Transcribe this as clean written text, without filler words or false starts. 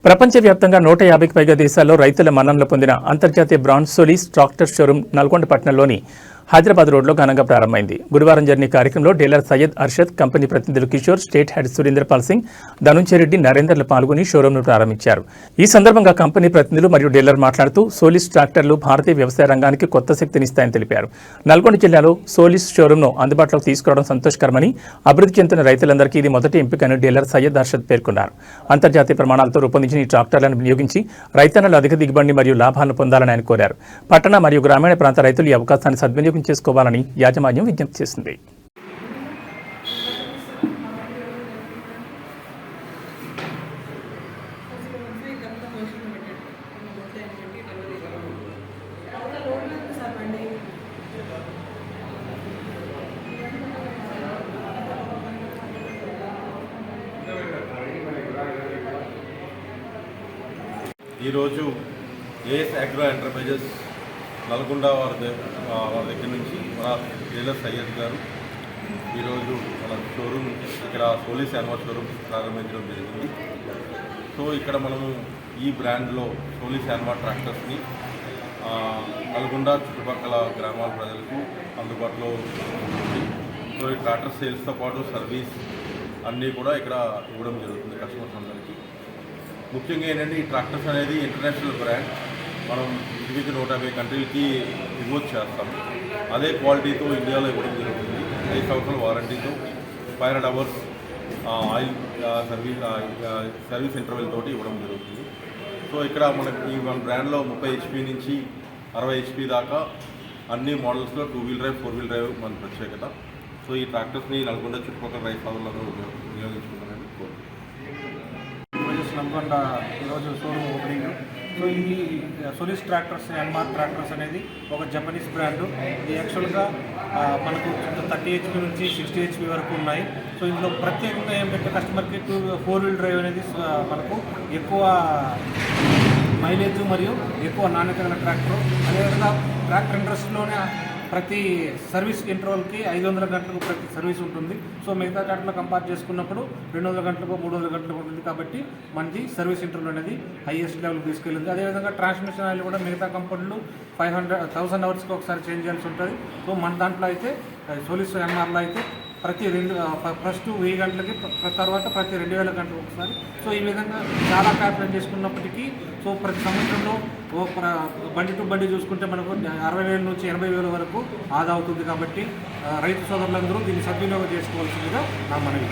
ప్రపంచవ్యాప్తంగా 150కి పైగా దేశాల్లో రైతుల మన్ననలు పొందిన అంతర్జాతీయ బ్రాండ్ సోలీస్ ట్రాక్టర్ షోరూం నల్గొండ పట్టణంలోని హైదరాబాద్ రోడ్లో ఘనంగా ప్రారంభమైంది. గురువారం జరిగిన కార్యక్రమంలో డీలర్ సయ్యద్ అర్షద్, కంపెనీ ప్రతినిధులు కిషోర్, స్టేట్ హెడ్ సురేంద్ర పాల్ సింగ్, ధనుంజయరెడ్డి, నరేందర్లు పాల్గొని షోరూంను ప్రారంభించారు. ఈ సందర్భంగా కంపెనీ ప్రతినిధులు మరియు డీలర్ మాట్లాడుతూ సోలీస్ ట్రాక్టర్లు భారతీయ వ్యవసాయ రంగానికి కొత్త శక్తినిస్తాయని తెలిపారు. నల్గొండ జిల్లాలో సోలీస్ షోరూంను అందుబాటులోకి తీసుకురావడం సంతోషకరమని, అభివృద్ధి చెందుతున్న రైతులందరికీ ఇది మొదటి ఎంపికని డీలర్ సయ్యద్ అర్షద్ పేర్కొన్నారు. అంతర్జాతీయ ప్రమాణాలతో రూపొందించిన ఈ ట్రాక్టర్లను వినియోగించి రైతన్నలు అధిక దిగుబడి మరియు లాభాలను పొందాలని ఆయన కోరారు. పట్టణ మరియు గ్రామీణ ప్రాంత రైతులు ఈ అవకాశాన్ని సద్వినియోగం చేసుకోవాలని యాజమాన్యం విజ్ఞప్తి చేసింది. ఈరోజు ఏఎస్ అగ్రో ఎంటర్ప్రైజెస్ నల్గొండ వారి దగ్గర నుంచి మన డీలర్ సయ్యద్ గారు ఈరోజు మన షోరూమ్ ఇక్కడ సోలీస్ యాన్యువల్ షోరూమ్ ప్రారంభించడం జరిగింది. సో ఇక్కడ మనము ఈ బ్రాండ్లో సోలీస్ యాన్యువల్ ట్రాక్టర్స్ని నల్గొండ చుట్టుపక్కల గ్రామాల ప్రజలకు అందుబాటులో ఉంది. సో ఈ ట్రాక్టర్ సేల్స్తో పాటు సర్వీస్ అన్నీ కూడా ఇక్కడ ఇవ్వడం జరుగుతుంది కస్టమర్స్ అందరికీ. ముఖ్యంగా ఏంటంటే ఈ ట్రాక్టర్స్ అనేది ఇంటర్నేషనల్ బ్రాండ్, మనం ఇంటికి 150 కంట్రీలకి ఎగుమతి చేస్తాం. అదే క్వాలిటీతో ఇండియాలో ఇవ్వడం జరుగుతుంది. 5 సంవత్సరాల వారంటీతో 500 hours ఆయిల్ సర్వీస్ ఇంటర్వెల్ తోటి ఇవ్వడం జరుగుతుంది. సో ఇక్కడ మనకి మన బ్రాండ్లో 30 HP నుంచి 60 HP దాకా అన్ని మోడల్స్లో 2 వీల్ డ్రైవ్ 4 వీల్ డ్రైవ్ మన ప్రత్యేకత. సో ఈ ట్రాక్టర్స్ని నల్గొండ చుట్టుపక్కల రైతు సోదరులందరూ వినియోగించుకుంటారని కోరుతున్నాను. నల్గొండ ఈరోజు షోరూమ్ ఓపెనింగ్. సో ఇది సోలీస్ ట్రాక్టర్స్, ఎన్మార్ ట్రాక్టర్స్ అనేది ఒక జపనీస్ బ్రాండు. ఇది యాక్చువల్గా మనకు 30 HP నుంచి 60 HP వరకు ఉన్నాయి. సో ఇందులో ప్రత్యేకంగా ఏంటంటే కస్టమర్కి 4 వీల్ డ్రైవ్ అనేది మనకు ఎక్కువ మైలేజ్ మరియు ఎక్కువ నాణ్యత గల ట్రాక్టర్. అదేవిధంగా ట్రాక్టర్ ఇండస్ట్రీలోనే ప్రతి సర్వీస్ ఇంటర్వల్కి 500 గంటలకు ప్రతి సర్వీస్ ఉంటుంది. సో మిగతా గంటలు కంపేర్ చేసుకున్నప్పుడు 200 గంటలకు 300 గంటలకు ఉంటుంది. కాబట్టి మనది సర్వీస్ ఇంటర్వల్ అనేది హైయెస్ట్ లెవెల్కి తీసుకెళ్ళింది. అదేవిధంగా ట్రాన్స్మిషన్ ఆయిల్ కూడా మిగతా కంపెనీలు 1000 అవర్స్కి ఒకసారి చేంజ్ చేయాల్సి ఉంటుంది. సో మన దాంట్లో అయితే సోలీస్ ఎన్ఆర్లో అయితే ఫస్ట్ 1000 గంటలకి, తర్వాత ప్రతి 2000 గంటలకు ఒకసారి. సో ఈ విధంగా చాలా క్యాల్కులేట్ చేసుకున్నప్పటికీ సో ప్రతి సంవత్సరంలో బండి టు బండి చూసుకుంటే మనకు 60,000 నుంచి 80,000 వరకు ఆదా అవుతుంది. కాబట్టి రైతు సోదరులందరూ దీన్ని సద్వినియోగం చేసుకోవాల్సిందిగా నా మనవి.